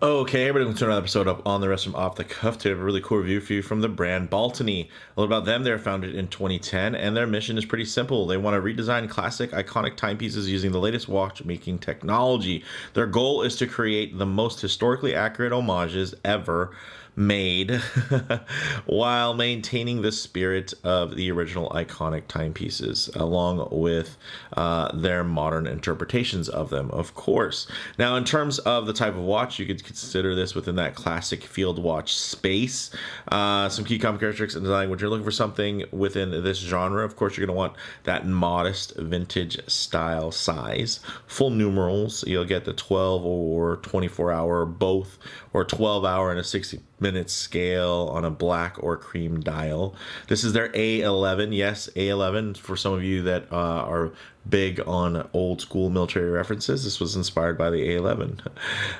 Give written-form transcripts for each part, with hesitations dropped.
Okay, everybody, let's turn another episode up on the rest from Off the Cuff. Today, I have a really cool review for you from the brand Baltany. A little about them: they're founded in 2010, and their mission is pretty simple. They want to redesign classic, iconic timepieces using the latest watchmaking technology. Their goal is to create the most historically accurate homages ever made while maintaining the spirit of the original iconic timepieces along with their modern interpretations of them, of course. Now, in terms of the type of watch, you could consider this within that classic field watch space. Some key common characteristics in design: when you're looking for something within this genre, of course, you're going to want that modest vintage style size. Full numerals, you'll get the 12 or 24 hour, both, or 12 hour and a 60-minute scale on a black or cream dial. This is their A11. Yes, A11. For some of you that are big on old school military references, this was inspired by the A11.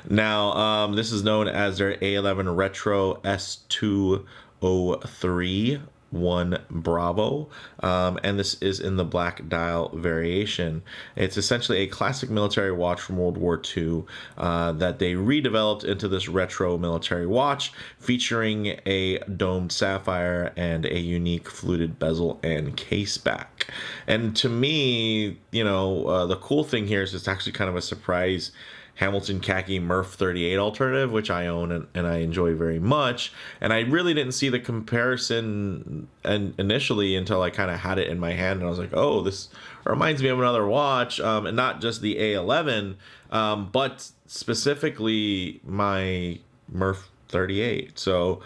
Now, this is known as their A11 Retro S203 Bravo, and this is in the black dial variation. It's essentially a classic military watch from World War II that they redeveloped into this retro military watch, featuring a domed sapphire and a unique fluted bezel and case back. And to me, the cool thing here is it's actually kind of a surprise Hamilton khaki Murph 38 alternative, which I own and I enjoy very much. And I really didn't see the comparison initially until I kind of had it in my hand, and I was like, oh, this reminds me of another watch, and not just the A11, but specifically my Murph 38. So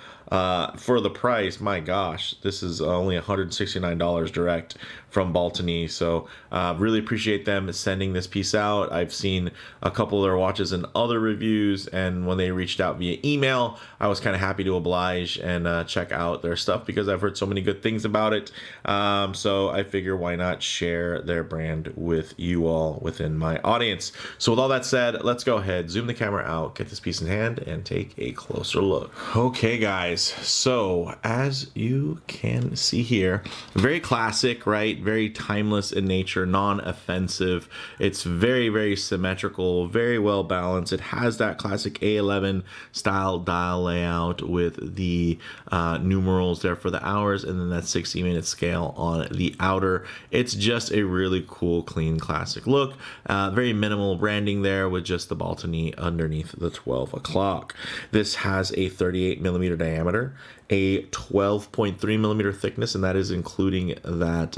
for the price, my gosh, this is only $169 direct from Baltany. So really appreciate them sending this piece out. I've seen a couple of their watches in other reviews, and when they reached out via email, I was kind of happy to oblige and check out their stuff because I've heard so many good things about it. So I figure, why not share their brand with you all within my audience. So with all that said, let's go ahead, zoom the camera out, get this piece in hand, and take a closer look. Okay, guys, so as you can see here, very classic, right? Very timeless in nature, non-offensive. It's very, very symmetrical, very well balanced. It has that classic A11 style dial layout with the numerals there for the hours, and then that 60-minute scale on the outer. It's just a really cool, clean, classic look. Very minimal branding there with just the Baltany underneath the 12 o'clock. This has a 38 millimeter diameter, a 12.3 millimeter thickness, and that is including that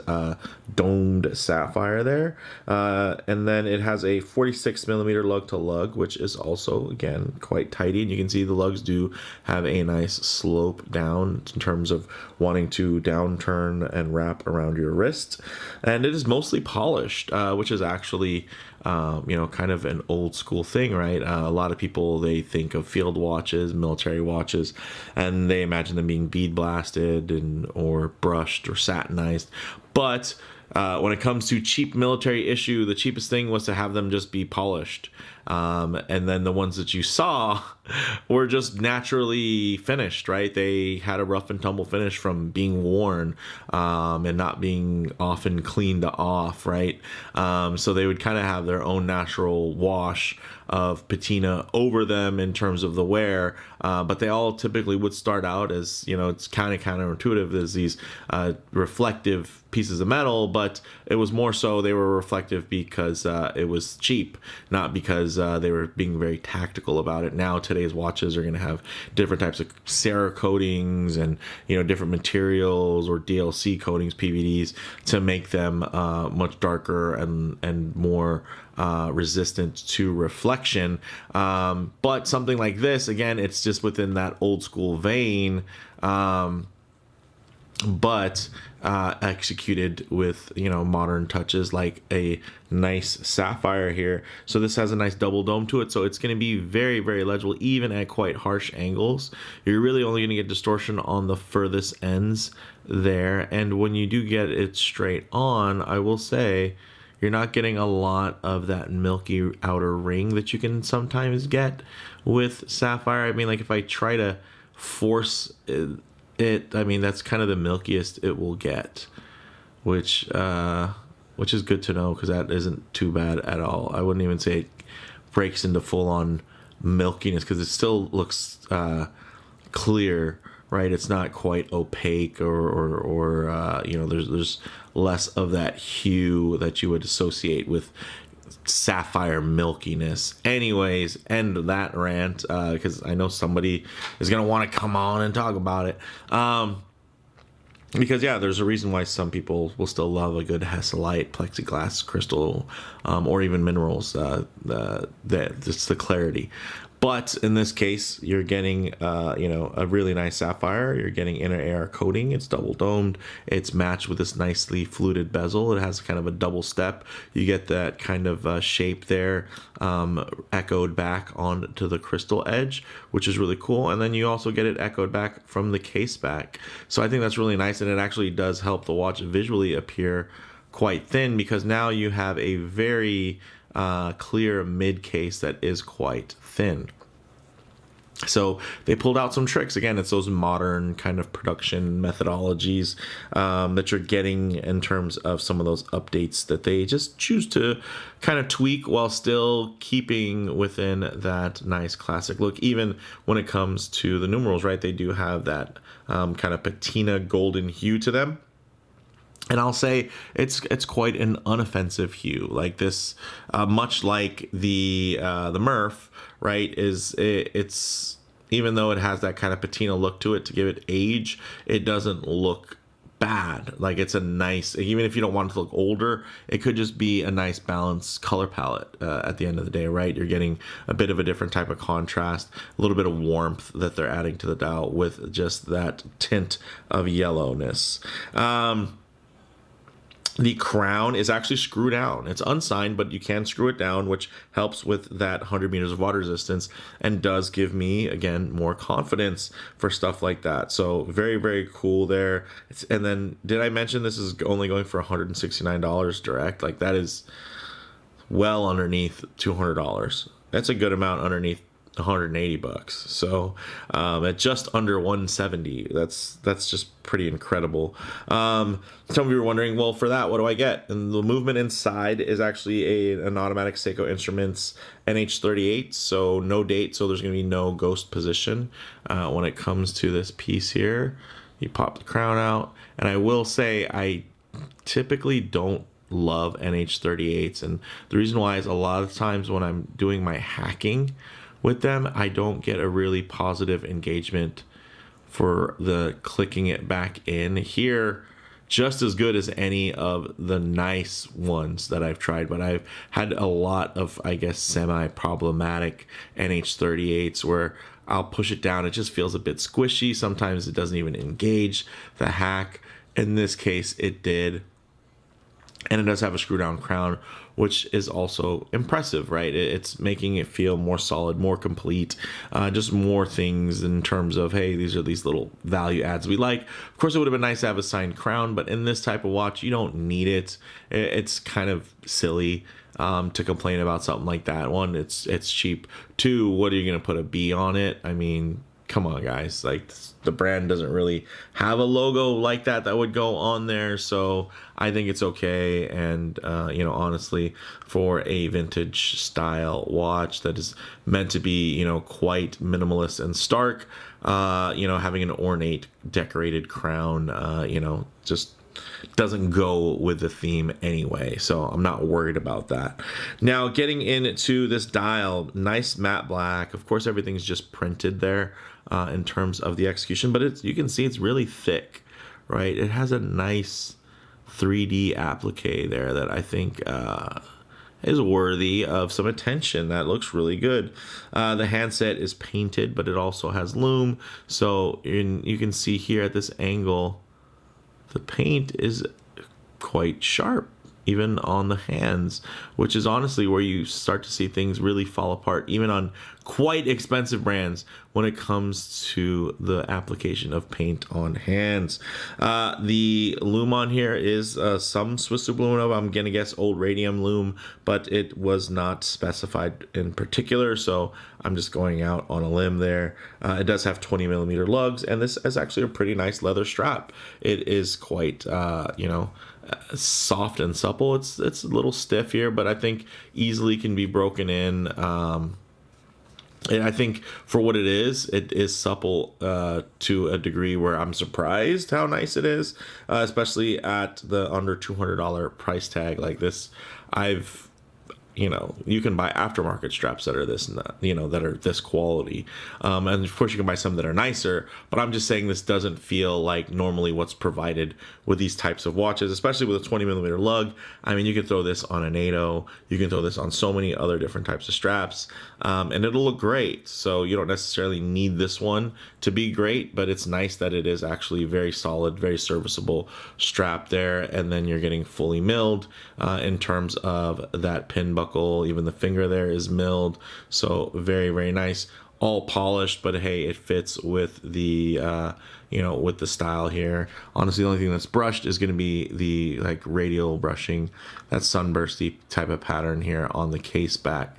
domed sapphire there, and then it has a 46 millimeter lug to lug, which is also, again, quite tidy, and you can see the lugs do have a nice slope down in terms of wanting to downturn and wrap around your wrist. And it is mostly polished, which is actually kind of an old school thing, right? A lot of people, they think of field watches, military watches, and they imagine them being bead blasted or brushed or satinized. But when it comes to cheap military issue, the cheapest thing was to have them just be polished. And then the ones that you saw were just naturally finished, right? They had a rough and tumble finish from being worn and not being often cleaned off, right? So they would kind of have their own natural wash of patina over them in terms of the wear, but they all typically would start out as, it's kind of counterintuitive as these reflective pieces of metal, but it was more so they were reflective because it was cheap, not because they were being very tactical about it. Now today's watches are going to have different types of Cerakoatings and different materials or DLC coatings, PVDs, to make them much darker and more resistant to reflection. But something like this, again, it's just within that old school vein, but executed with modern touches, like a nice sapphire here. So this has a nice double dome to it, so it's going to be very, very legible even at quite harsh angles. You're really only going to get distortion on the furthest ends there, and when you do get it straight on, I will say you're not getting a lot of that milky outer ring that you can sometimes get with sapphire. I mean, like if I try to force it, that's kind of the milkiest it will get, which is good to know, because that isn't too bad at all. I wouldn't even say it breaks into full-on milkiness, because it still looks clear, right? It's not quite opaque, or there's less of that hue that you would associate with sapphire milkiness. Anyways, end that rant, because I know somebody is gonna want to come on and talk about it. Because yeah, there's a reason why some people will still love a good Hesselite, plexiglass, crystal, or even minerals. Just the clarity. But in this case, you're getting, a really nice sapphire. You're getting inner air coating. It's double domed. It's matched with this nicely fluted bezel. It has kind of a double step. You get that kind of shape there, echoed back onto the crystal edge, which is really cool. And then you also get it echoed back from the case back. So I think that's really nice, and it actually does help the watch visually appear quite thin, because now you have a very clear mid case that is quite thin. So they pulled out some tricks. Again, it's those modern kind of production methodologies that you're getting in terms of some of those updates that they just choose to kind of tweak while still keeping within that nice classic look. Even when it comes to the numerals, right? They do have that kind of patina golden hue to them. And I'll say it's quite an unoffensive hue, like this, much like the Murph, right? It's even though it has that kind of patina look to it to give it age, it doesn't look bad. Like, it's a nice, even if you don't want it to look older, it could just be a nice balanced color palette at the end of the day, right? You're getting a bit of a different type of contrast, a little bit of warmth that they're adding to the dial with just that tint of yellowness. The crown is actually screwed down. It's unsigned, but you can screw it down, which helps with that 100 meters of water resistance and does give me, again, more confidence for stuff like that. So very, very cool there. And then, did I mention this is only going for $169 direct? Like, that is well underneath $200. That's a good amount underneath $180. So at just under 170, that's just pretty incredible. Some of you were wondering, well, for that, what do I get? And the movement inside is actually an automatic Seiko Instruments NH38, so no date, so there's going to be no ghost position when it comes to this piece here. You pop the crown out, and I will say I typically don't love NH38s, and the reason why is a lot of times when I'm doing my hacking with them, I don't get a really positive engagement for the clicking it back in. Here, just as good as any of the nice ones that I've tried, but I've had a lot of, I guess, semi-problematic NH38s where I'll push it down, it just feels a bit squishy. Sometimes it doesn't even engage the hack. In this case, it did. And it does have a screw down crown, which is also impressive, right? It's making it feel more solid, more complete, just more things in terms of, hey, these are these little value adds we like. Of course, it would have been nice to have a signed crown, but in this type of watch, you don't need it. It's kind of silly to complain about something like that. One, it's cheap. Two, what are you going to put a B on it? I mean, come on, guys. Like, the brand doesn't really have a logo like that would go on there, so I think it's okay. And honestly, for a vintage style watch that is meant to be quite minimalist and stark, having an ornate decorated crown just doesn't go with the theme anyway, so I'm not worried about that. Now, getting into this dial, nice matte black. Of course, everything's just printed there in terms of the execution, but you can see it's really thick, right? It has a nice 3D applique there that I think is worthy of some attention. That looks really good. The handset is painted, but it also has lume, so you can see here at this angle, the paint is quite sharp, even on the hands, which is honestly where you start to see things really fall apart, even on quite expensive brands, when it comes to the application of paint on hands. The lume on here is some Swiss subliminal. I'm gonna guess old radium lume, but it was not specified in particular, so I'm just going out on a limb there. It does have 20 millimeter lugs, and this is actually a pretty nice leather strap. It is quite soft and supple. It's a little stiff here, but I think easily can be broken in. And I think for what it is supple to a degree where I'm surprised how nice it is, especially at the under $200 price tag like this. I've you can buy aftermarket straps that are this, that are this quality. And of course you can buy some that are nicer, but I'm just saying this doesn't feel like normally what's provided with these types of watches, especially with a 20 millimeter lug. I mean, you can throw this on a NATO, you can throw this on so many other different types of straps, and it'll look great. So you don't necessarily need this one to be great, but it's nice that it is actually very solid, very serviceable strap there. And then you're getting fully milled in terms of that pin buckle. Even the finger there is milled, so very, very nice. All polished, but hey, it fits with the with the style here. Honestly, the only thing that's brushed is going to be the like radial brushing, that sunbursty type of pattern here on the case back.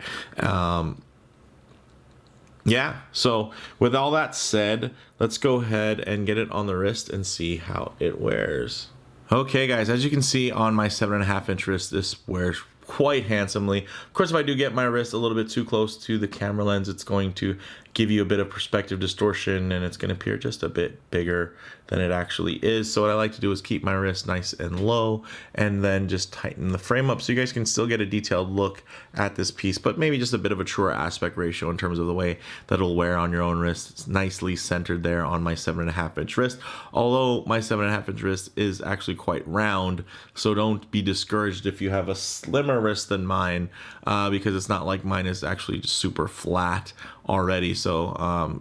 Yeah, so with all that said, let's go ahead and get it on the wrist and see how it wears. Okay guys, as you can see on my 7.5-inch wrist, this wears quite handsomely. Of course, if I do get my wrist a little bit too close to the camera lens, it's going to give you a bit of perspective distortion and it's going to appear just a bit bigger than it actually is. So what I like to do is keep my wrist nice and low and then just tighten the frame up so you guys can still get a detailed look at this piece, but maybe just a bit of a truer aspect ratio in terms of the way that it'll wear on your own wrist. It's nicely centered there on my 7.5-inch wrist, although my 7.5-inch wrist is actually quite round, so don't be discouraged if you have a slimmer wrist than mine, because it's not like mine is actually just super flat already. So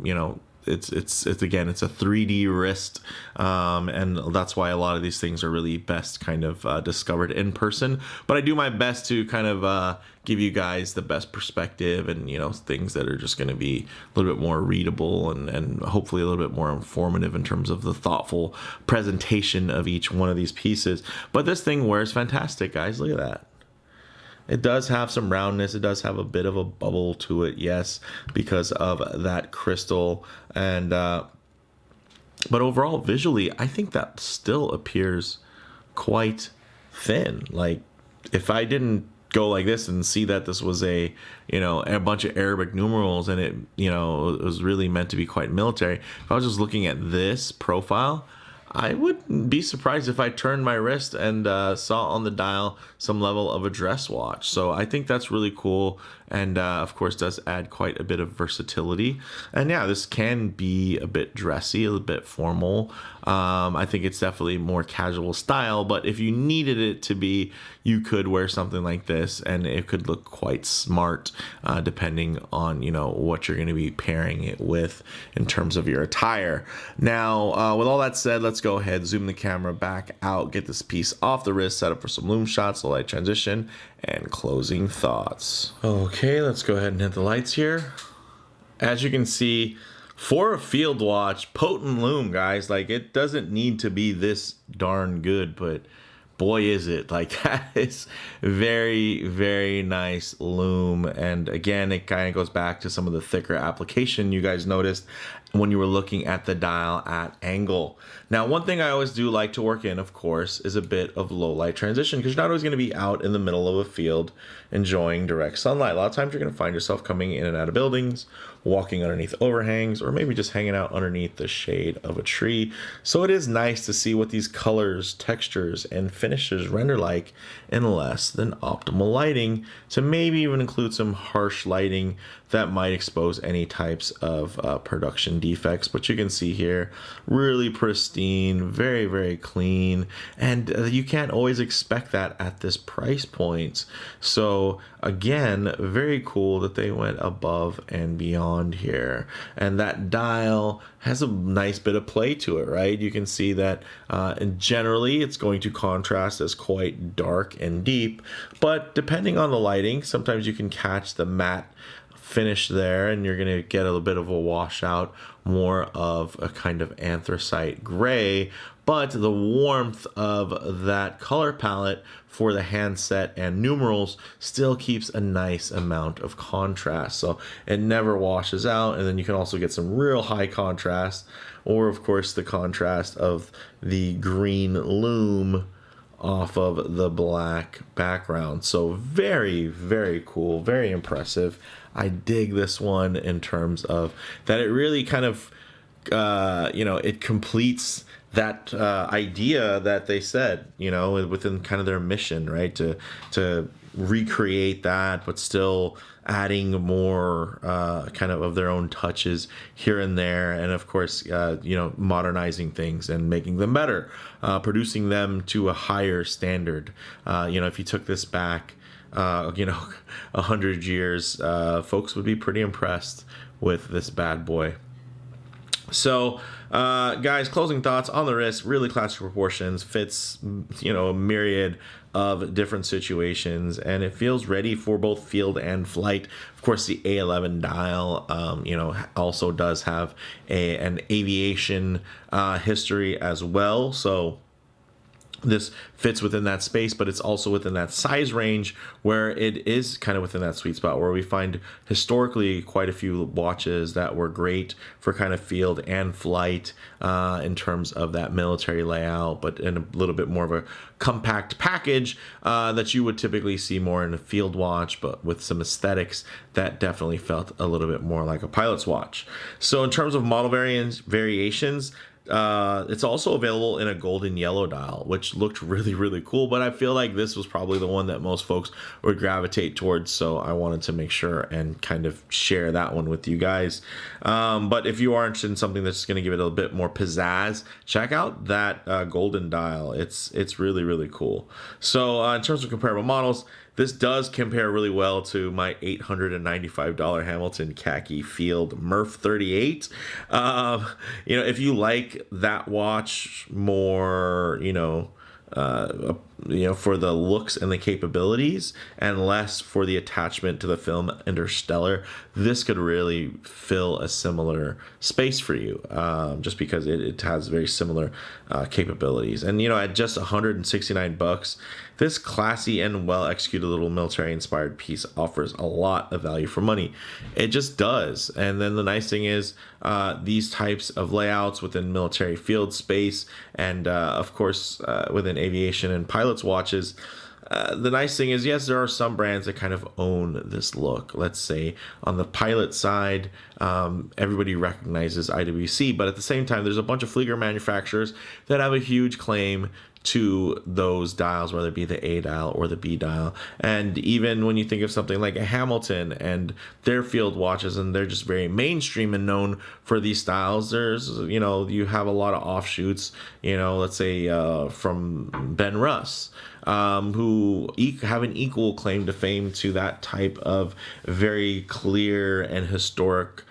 it's again, it's a 3D wrist, and that's why a lot of these things are really best kind of discovered in person. But I do my best to kind of give you guys the best perspective and things that are just going to be a little bit more readable and hopefully a little bit more informative in terms of the thoughtful presentation of each one of these pieces. But this thing wears fantastic, guys. Look at that. It does have some roundness. It does have a bit of a bubble to it, yes, because of that crystal. And but overall, visually, I think that still appears quite thin. Like, if I didn't go like this and see that this was a bunch of Arabic numerals and it was really meant to be quite military, if I was just looking at this profile, I wouldn't be surprised if I turned my wrist and saw on the dial some level of a dress watch. So I think that's really cool, and of course does add quite a bit of versatility. And yeah, this can be a bit dressy, a little bit formal. I think it's definitely more casual style, but if you needed it to be, you could wear something like this and it could look quite smart, depending on what you're going to be pairing it with in terms of your attire. Now, with all that said, let's go ahead, zoom the camera back out, get this piece off the wrist, set up for some loom shots, low light transition, and closing thoughts. Okay, let's go ahead and hit the lights here. As you can see, for a field watch, potent loom, guys. Like, it doesn't need to be this darn good, but boy is it. Like, that is very, very nice loom. And again, it kind of goes back to some of the thicker application you guys noticed when you were looking at the dial at angle. Now, one thing I always do like to work in, of course, is a bit of low light transition, because you're not always going to be out in the middle of a field enjoying direct sunlight. A lot of times you're going to find yourself coming in and out of buildings, walking underneath overhangs, or maybe just hanging out underneath the shade of a tree. So it is nice to see what these colors, textures, and finishes render like in less than optimal lighting, to maybe even include some harsh lighting that might expose any types of production defects. But you can see here, really pristine, very, very clean, and you can't always expect that at this price point. So again, very cool that they went above and beyond here. And that dial has a nice bit of play to it, right? You can see that and generally it's going to contrast as quite dark and deep, but depending on the lighting, sometimes you can catch the matte finish there and you're going to get a little bit of a washout, more of a kind of anthracite gray, but the warmth of that color palette for the handset and numerals still keeps a nice amount of contrast, so it never washes out. And then you can also get some real high contrast, or of course the contrast of the green loom off of the black background. So very, very cool, very impressive. I dig this one in terms of that it really kind of, it completes that idea that they said, within kind of their mission, right? To recreate that, but still adding more kind of their own touches here and there, and of course, modernizing things and making them better, producing them to a higher standard. If you took this back, 100 years, folks would be pretty impressed with this bad boy. So, guys, closing thoughts on the wrist. Really classic proportions, fits, a myriad of different situations, and it feels ready for both field and flight. Of course, the A11 dial, also does have an aviation history as well. So this fits within that space, but it's also within that size range where it is kind of within that sweet spot where we find historically quite a few watches that were great for kind of field and flight in terms of that military layout, but in a little bit more of a compact package that you would typically see more in a field watch, but with some aesthetics that definitely felt a little bit more like a pilot's watch. So in terms of model variations, it's also available in a golden yellow dial, which looked really, really cool, but I feel like this was probably the one that most folks would gravitate towards, so I wanted to make sure and kind of share that one with you guys. But if you are interested in something that's going to give it a bit more pizzazz, check out that golden dial. It's really, really cool. So in terms of comparable models, this does compare really well to my $895 Hamilton khaki field Murph 38. If you like that watch more, for the looks and the capabilities and less for the attachment to the film Interstellar, this could really fill a similar space for you, just because it has very similar capabilities. And at just $169, this classy and well executed little military inspired piece offers a lot of value for money. It just does. And then the nice thing is these types of layouts within military field space and of course within aviation and pilots watches, the nice thing is, yes, there are some brands that kind of own this look. Let's say on the pilot side, everybody recognizes IWC, but at the same time, there's a bunch of Flieger manufacturers that have a huge claim to those dials, whether it be the A dial or the B dial. And even when you think of something like a Hamilton and their field watches, and they're just very mainstream and known for these styles, there's, you have a lot of offshoots, let's say from Ben Russ, who have an equal claim to fame to that type of very clear and historic,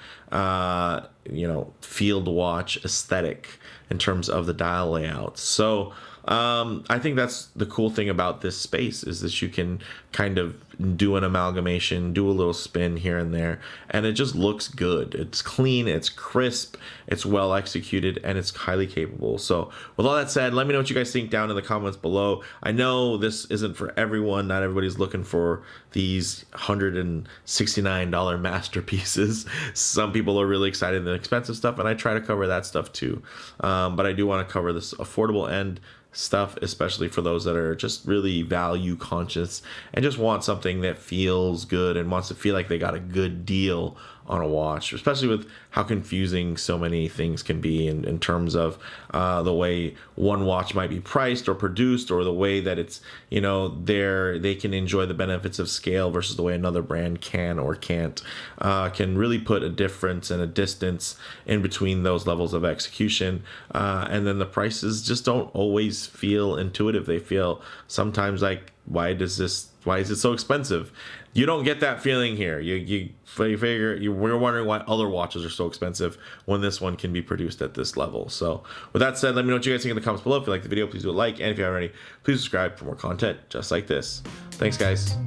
field watch aesthetic in terms of the dial layout. So I think that's the cool thing about this space, is that you can kind of do an amalgamation, do a little spin here and there, and it just looks good. It's clean, it's crisp, it's well executed, and it's highly capable. So with all that said, let me know what you guys think down in the comments below. I know this isn't for everyone. Not everybody's looking for these $169 masterpieces. Some people are really excited in the expensive stuff, and I try to cover that stuff too. But I do want to cover this affordable end stuff, especially for those that are just really value conscious and just want something that feels good and wants to feel like they got a good deal on a watch, especially with how confusing so many things can be in terms of the way one watch might be priced or produced, or the way that it's, they can enjoy the benefits of scale versus the way another brand can or can't, can really put a difference and a distance in between those levels of execution. And then the prices just don't always feel intuitive. They feel sometimes like, why is it so expensive? You don't get that feeling here. We're wondering why other watches are so expensive when this one can be produced at this level. So with that said, let me know what you guys think in the comments below. If you like the video, please do a like, and if you haven't already, please subscribe for more content just like this. Thanks, guys.